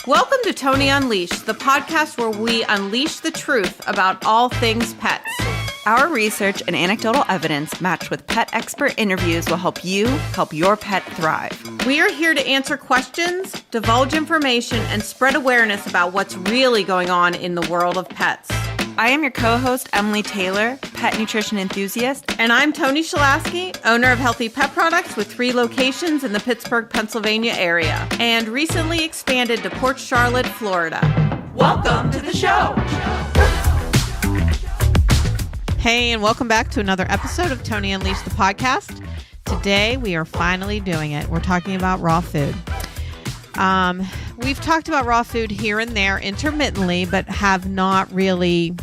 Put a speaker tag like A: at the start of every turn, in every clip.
A: Welcome to Toni Unleashed, the podcast where we unleash the truth about all things pets.
B: Our research and anecdotal evidence matched with pet expert interviews will help you help your pet thrive.
A: We are here to answer questions, divulge information, and spread awareness about what's really going on in the world of pets.
B: I am your co-host, Emily Taylor, pet nutrition enthusiast.
A: And I'm Toni Shalaski, owner of Healthy Pet Products with 3 locations in the Pittsburgh, Pennsylvania area, and recently expanded to Port Charlotte, Florida. Welcome to the show. Hey, and welcome back to another episode of Toni Unleashed, the podcast. Today, we are finally doing it. We're talking about raw food. We've talked about raw food here and there intermittently, but have not really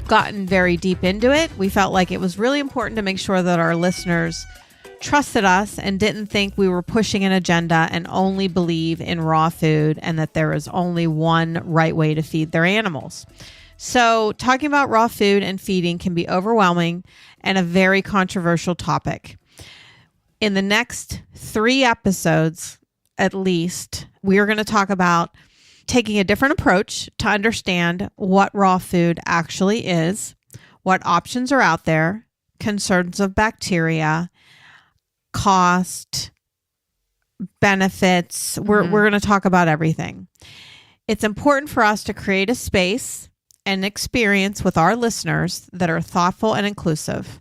A: gotten very deep into it. We felt like it was really important to make sure that our listeners trusted us and didn't think we were pushing an agenda and only believe in raw food and that there is only one right way to feed their animals. So talking about raw food and feeding can be overwhelming and a very controversial topic. In the next 3 episodes, at least, we are going to talk about taking a different approach to understand what raw food actually is, what options are out there, concerns of bacteria, cost, benefits. We're going to talk about everything. It's important for us to create a space and experience with our listeners that are thoughtful and inclusive.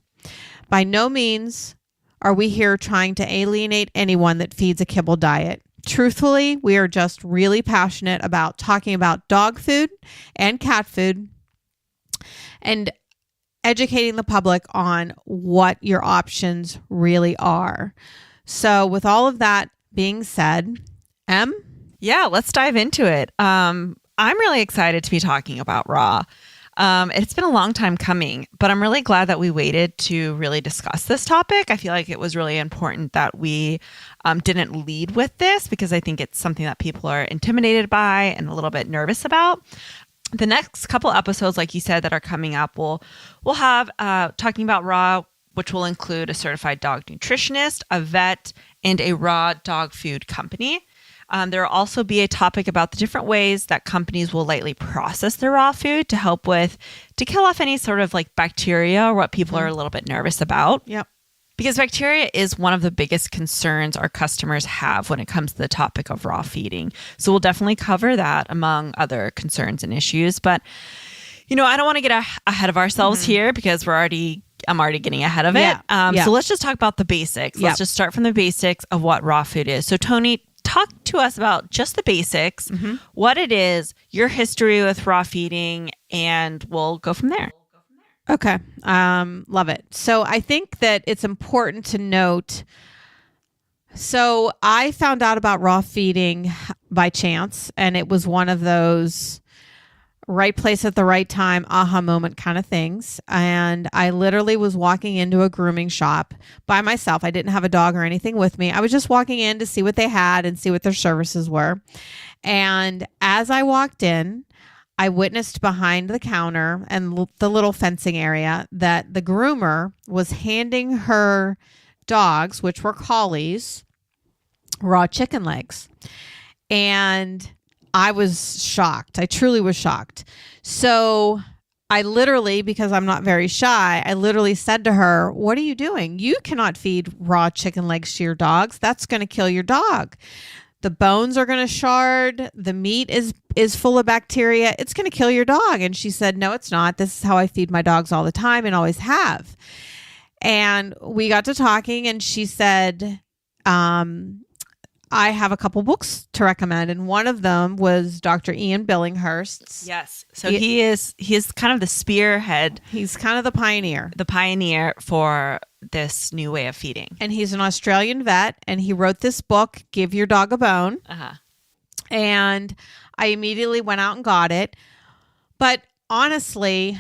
A: By no means are we here trying to alienate anyone that feeds a kibble diet. Truthfully, we are just really passionate about talking about dog food and cat food and educating the public on what your options really are. So with all of that being said, Em?
B: Yeah, let's dive into it. I'm really excited to be talking about raw. It's been a long time coming, but I'm really glad that we waited to really discuss this topic. I feel like it was really important that we didn't lead with this because I think it's something that people are intimidated by and a little bit nervous about. The next couple episodes, like you said, that are coming up, we'll have talking about raw, which will include a certified dog nutritionist, a vet, and a raw dog food company. There will also be a topic about the different ways that companies will lightly process their raw food to kill off any sort of like bacteria or what people are a little bit nervous about.
A: Yep.
B: Because bacteria is one of the biggest concerns our customers have when it comes to the topic of raw feeding. So we'll definitely cover that among other concerns and issues. But, I don't want to get ahead of ourselves here because I'm already getting ahead of it. So let's just talk about the basics. Let's just start from the basics of what raw food is. So Toni, talk to us about just the basics, what it is, your history with raw feeding, and we'll go from there.
A: Okay. Love it. So I think that it's important to note. So I found out about raw feeding by chance, and it was one of those right place at the right time, aha moment kind of things. And I literally was walking into a grooming shop by myself. I didn't have a dog or anything with me. I was just walking in to see what they had and see what their services were. And as I walked in, I witnessed behind the counter and the little fencing area that the groomer was handing her dogs, which were collies, raw chicken legs. And I was shocked. I truly was shocked. So I literally, because I'm not very shy, I literally said to her, "What are you doing? You cannot feed raw chicken legs to your dogs. That's going to kill your dog. The bones are going to shard. The meat is full of bacteria. It's going to kill your dog." And she said, "No, it's not. This is how I feed my dogs all the time and always have." And we got to talking and she said, I have a couple books to recommend. And one of them was Dr. Ian Billinghurst's.
B: Yes. So he is kind of the spearhead.
A: He's kind of the pioneer.
B: The pioneer for this new way of feeding.
A: And he's an Australian vet. And he wrote this book, Give Your Dog a Bone. And I immediately went out and got it. But honestly,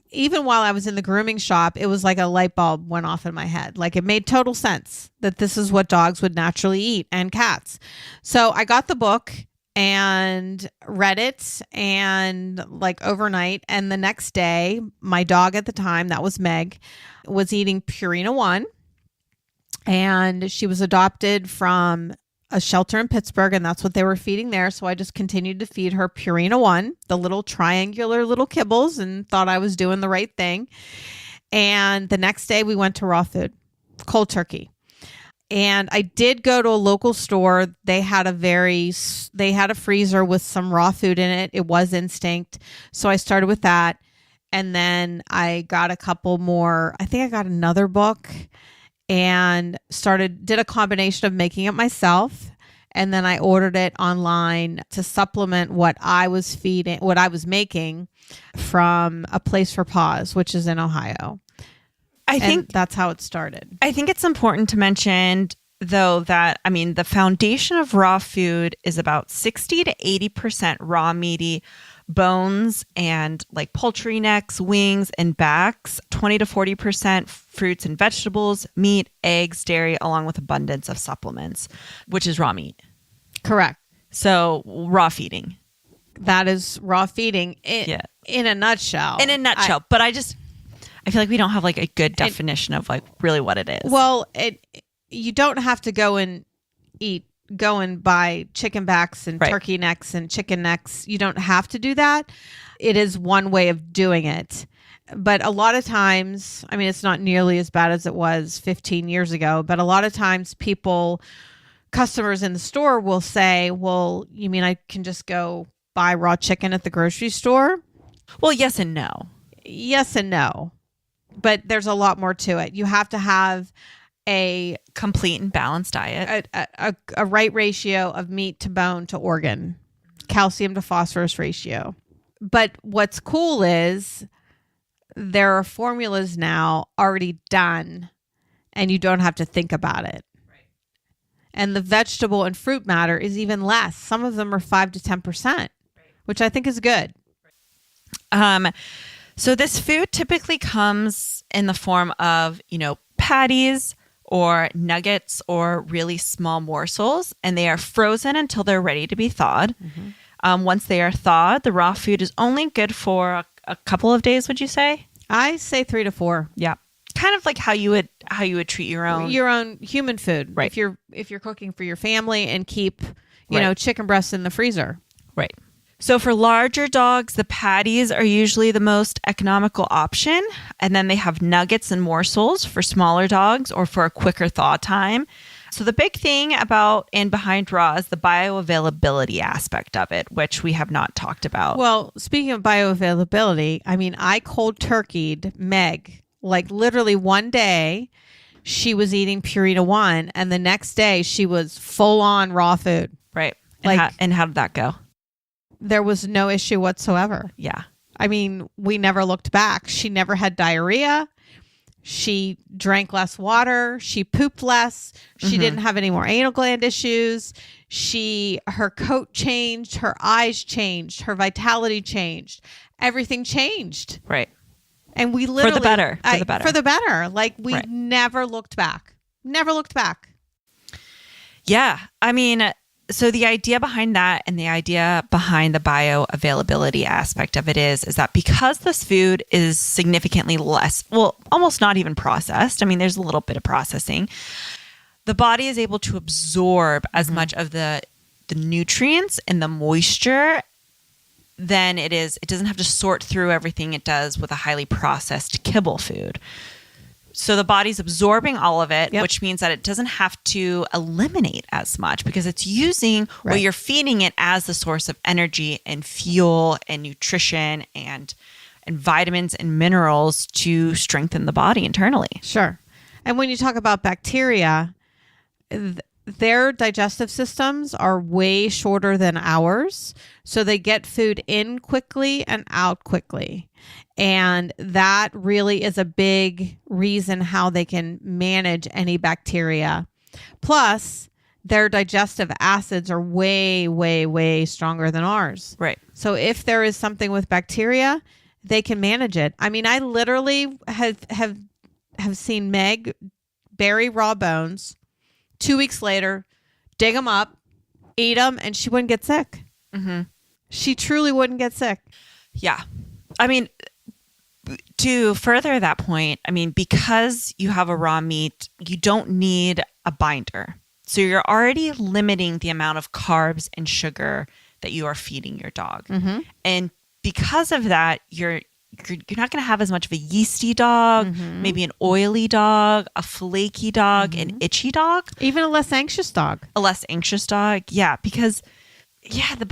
A: even while I was in the grooming shop, it was like a light bulb went off in my head. Like it made total sense that this is what dogs would naturally eat and cats. So I got the book and read it and like overnight. And the next day, my dog at the time, that was Meg, was eating Purina One. And she was adopted from a shelter in Pittsburgh, and that's what they were feeding there. So I just continued to feed her Purina One, the little triangular little kibbles, and thought I was doing the right thing. And the next day we went to raw food, cold turkey. And I did go to a local store. They had a freezer with some raw food in it. It was Instinct. So I started with that. And then I got a couple more. I think I got another book and did a combination of making it myself. And then I ordered it online to supplement what I was making from A Place for Paws, which is in Ohio. I think that's how it started.
B: I think it's important to mention, though, that, I mean, the foundation of raw food is about 60 to 80% raw meaty bones and like poultry necks, wings, and backs, 20 to 40% fruits and vegetables, meat, eggs, dairy, along with abundance of supplements, which is raw meat.
A: Correct.
B: So raw feeding.
A: That is raw feeding in a nutshell.
B: In a nutshell. But I feel like we don't have like a good definition of like really what it is.
A: Well, you don't have to go and buy chicken backs and turkey necks and chicken necks. You don't have to do that. It is one way of doing it. But a lot of times, I mean, it's not nearly as bad as it was 15 years ago, but a lot of times customers in the store will say, well, you mean I can just go buy raw chicken at the grocery store?
B: Well, yes and no.
A: Yes and no. But there's a lot more to it. You have to have a
B: complete and balanced diet,
A: a right ratio of meat to bone to organ, calcium to phosphorus ratio. But what's cool is there are formulas now already done and you don't have to think about it. Right. And the vegetable and fruit matter is even less. Some of them are 5 to 10%, which I think is good.
B: So this food typically comes in the form of, patties or nuggets or really small morsels, and they are frozen until they're ready to be thawed. Mm-hmm. Once they are thawed, the raw food is only good for a couple of days, would you say?
A: I say 3 to 4.
B: Yeah. Kind of like how you would treat your own
A: human food.
B: Right.
A: If you're cooking for your family and keep, chicken breasts in the freezer.
B: Right. So for larger dogs, the patties are usually the most economical option. And then they have nuggets and morsels for smaller dogs or for a quicker thaw time. So the big thing about and behind raw is the bioavailability aspect of it, which we have not talked about.
A: Well, speaking of bioavailability, I mean, I cold turkeyed Meg, like literally one day she was eating Purina One and the next day she was full on raw food.
B: Right. And how did that go?
A: There was no issue whatsoever.
B: Yeah.
A: I mean, we never looked back. She never had diarrhea. She drank less water. She pooped less. She didn't have any more anal gland issues. Her coat changed. Her eyes changed. Her vitality changed. Everything changed.
B: Right.
A: And we literally...
B: For the better.
A: For the better. Like, we never looked back. Never looked back.
B: Yeah. I mean... So the idea behind that and the idea behind the bioavailability aspect of it is that because this food is significantly less, well, almost not even processed. I mean, there's a little bit of processing. The body is able to absorb as much of the nutrients and the moisture than it doesn't have to sort through everything it does with a highly processed kibble food. So the body's absorbing all of it, which means that it doesn't have to eliminate as much because it's using what you're feeding it as the source of energy and fuel and nutrition and vitamins and minerals to strengthen the body internally.
A: Sure. And when you talk about bacteria, their digestive systems are way shorter than ours. So they get food in quickly and out quickly. And that really is a big reason how they can manage any bacteria. Plus, their digestive acids are way, way, way stronger than ours.
B: Right.
A: So if there is something with bacteria, they can manage it. I mean, I literally have seen Meg bury raw bones. 2 weeks later, dig them up, eat them, and she wouldn't get sick. Mm-hmm. She truly wouldn't get sick.
B: Yeah. I mean... To further that point, I mean, because you have a raw meat, you don't need a binder. So you're already limiting the amount of carbs and sugar that you are feeding your dog.
A: Mm-hmm.
B: And because of that, you're not going to have as much of a yeasty dog,
A: Mm-hmm.
B: maybe an oily dog, a flaky dog,
A: Mm-hmm.
B: an itchy dog,
A: Even a less anxious dog.
B: a less anxious dog. Yeah, because the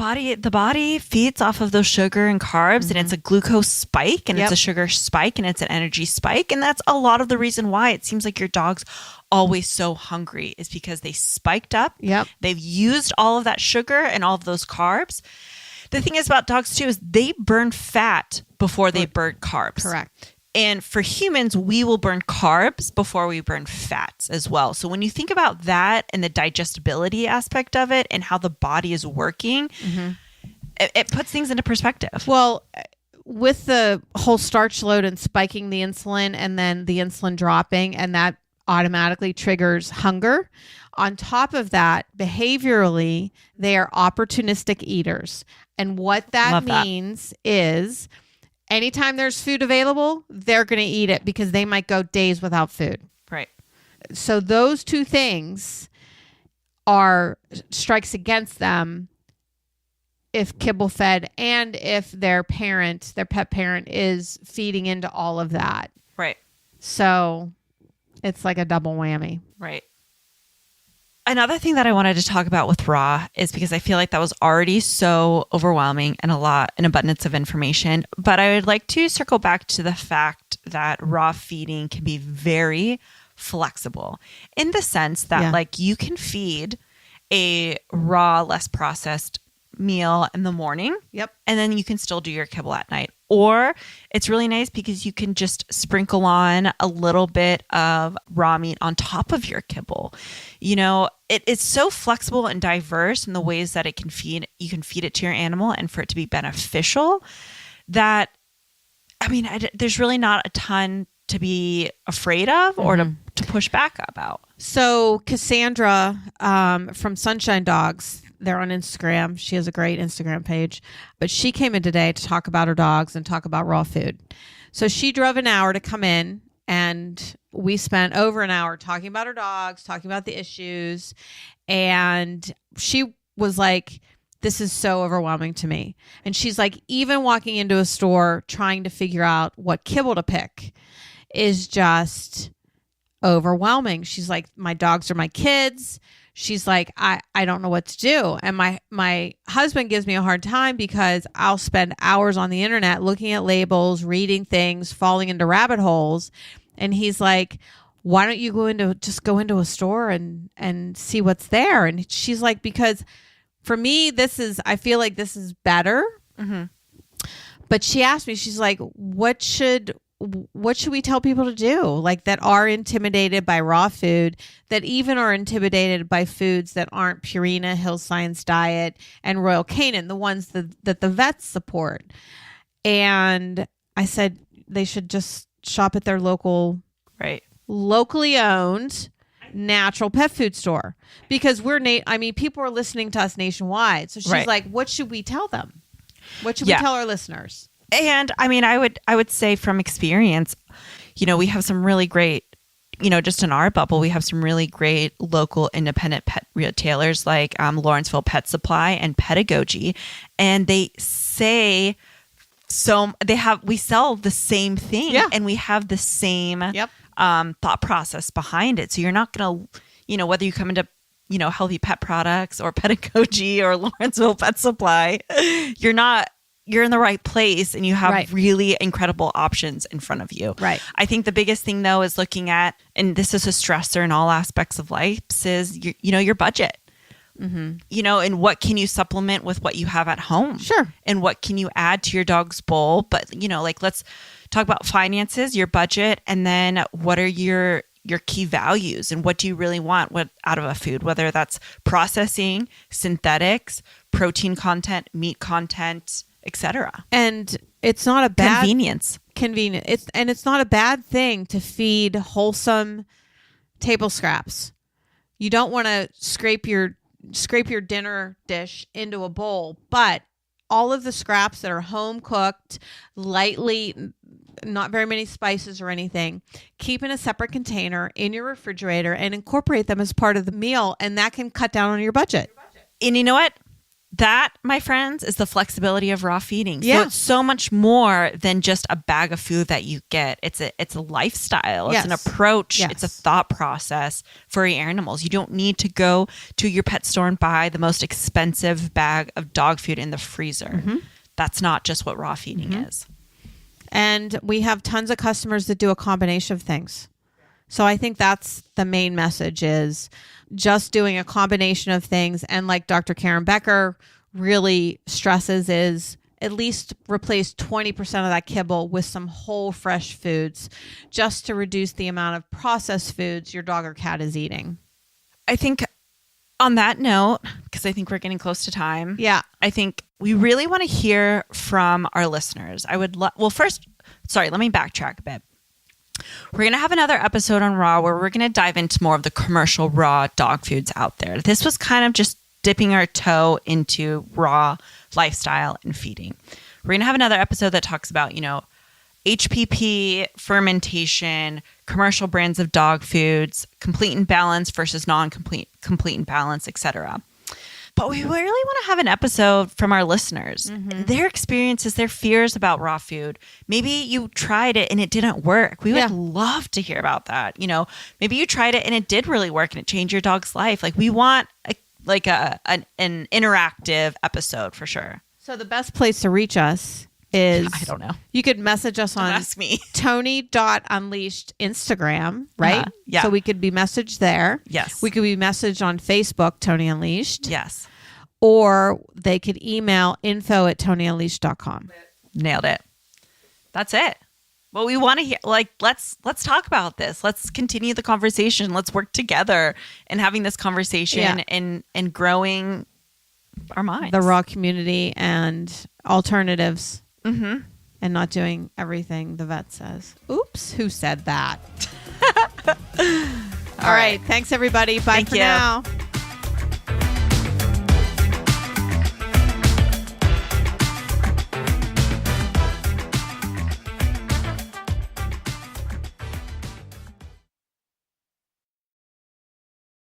B: body feeds off of those sugar and carbs, and it's a glucose spike, and it's a sugar spike, and it's an energy spike, and that's a lot of the reason why it seems like your dog's always so hungry is because they spiked up.
A: Yep.
B: They've used all of that sugar and all of those carbs. The thing is about dogs too is they burn fat before they burn carbs.
A: Correct.
B: And for humans, we will burn carbs before we burn fats as well. So when you think about that and the digestibility aspect of it and how the body is working, it puts things into perspective.
A: Well, with the whole starch load and spiking the insulin and then the insulin dropping, and that automatically triggers hunger. On top of that, behaviorally, they are opportunistic eaters. And what that means is anytime there's food available, they're going to eat it because they might go days without food.
B: Right.
A: So those two things are strikes against them if kibble fed and if their pet parent is feeding into all of that.
B: Right.
A: So it's like a double whammy.
B: Right. Another thing that I wanted to talk about with raw is because I feel like that was already so overwhelming and an abundance of information. But I would like to circle back to the fact that raw feeding can be very flexible in the sense that like you can feed a raw, less processed meal in the morning.
A: Yep.
B: And then you can still do your kibble at night. Or it's really nice because you can just sprinkle on a little bit of raw meat on top of your kibble. You know, it's so flexible and diverse in the ways that it can feed. You can feed it to your animal and for it to be beneficial that, I mean, there's really not a ton to be afraid of or to push back about.
A: So Cassandra from Sunshine Dogs, they're on Instagram. She has a great Instagram page, but she came in today to talk about her dogs and talk about raw food. So she drove an hour to come in, and we spent over an hour talking about her dogs, talking about the issues. And she was like, this is so overwhelming to me. And she's like, even walking into a store, trying to figure out what kibble to pick is just overwhelming. She's like, my dogs are my kids. She's like, I don't know what to do. And my husband gives me a hard time because I'll spend hours on the internet looking at labels, reading things, falling into rabbit holes. And he's like, why don't you go into a store and see what's there? And she's like, because for me, I feel like this is better. Mm-hmm. But she asked me, she's like, what should we tell people to do, like that are intimidated by raw food, that even are intimidated by foods that aren't Purina, Hill Science Diet, and Royal Canin, the ones that the vets support? And I said they should just shop at their locally owned natural pet food store, because people are listening to us nationwide. So she's like, what should we tell them? What should we tell our listeners?
B: And I mean, I would say from experience, you know, we have some really great, you know, just in our bubble, we have some really great local independent pet retailers like Lawrenceville Pet Supply and Pedagogy. And they say, we sell the same thing and we have the same thought process behind it. So you're not going to, you know, whether you come into, you know, Healthy Pet Products or Pedagogy or Lawrenceville Pet Supply, you're in the right place and you have really incredible options in front of you. Right. I think the biggest thing though is looking at, and this is a stressor in all aspects of life, is your budget. Mm-hmm. You know, and what can you supplement with what you have at home? Sure. And what can you add to your dog's bowl? But, you know, like, let's talk about finances, your budget, and then what are your key values and what do you really want out of a food, whether that's processing, synthetics, protein content, meat content, etc.
A: And it's not a bad
B: convenience.
A: It's not a bad thing to feed wholesome table scraps. You don't want to scrape your dinner dish into a bowl, but all of the scraps that are home cooked, lightly, not very many spices or anything, keep in a separate container in your refrigerator and incorporate them as part of the meal. And that can cut down on your budget.
B: And you know what? That, my friends, is the flexibility of raw feeding. So
A: Yeah.
B: it's so much more than just a bag of food that you get. It's a lifestyle.
A: Yes.
B: It's an approach.
A: Yes.
B: It's a thought process for your animals. You don't need to go to your pet store and buy the most expensive bag of dog food in the freezer. That's not just what raw feeding is.
A: And we have tons of customers that do a combination of things. So I think that's the main message, is just doing a combination of things. And like Dr. Karen Becker really stresses, is at least replace 20% of that kibble with some whole fresh foods, just to reduce the amount of processed foods your dog or cat is eating.
B: I think on that note, because I think we're getting close to time.
A: Yeah.
B: I think we really want to hear from our listeners. I would well, first, sorry, let me backtrack a bit. We're going to have another episode on raw where we're going to dive into more of the commercial raw dog foods out there. This was kind of just dipping our toe into raw lifestyle and feeding. We're going to have another episode that talks about, HPP, fermentation, commercial brands of dog foods, complete and balanced versus non-complete, complete and balanced, etc. But we really want to have an episode from our listeners, their experiences, their fears about raw food. Maybe you tried it and it didn't work. We would love to hear about that. Maybe you tried it and it did really work and it changed your dog's life. Like, we want an interactive episode for sure.
A: So the best place to reach us is,
B: I don't know.
A: You could message us on
B: Ask me.
A: Toni.unleashed Instagram, right?
B: Yeah.
A: So we could be messaged there.
B: Yes.
A: We could be messaged on Facebook, Toni Unleashed.
B: Yes.
A: Or they could email info@toniunleashed.com.
B: Nailed it. That's it. Well, we want to hear, let's talk about this. Let's continue the conversation. Let's work together in having this conversation and growing our minds.
A: The raw community and alternatives. And not doing everything the vet says. Oops, who said that? All right. Thanks, everybody. Bye
B: Thank
A: for
B: you.
A: now.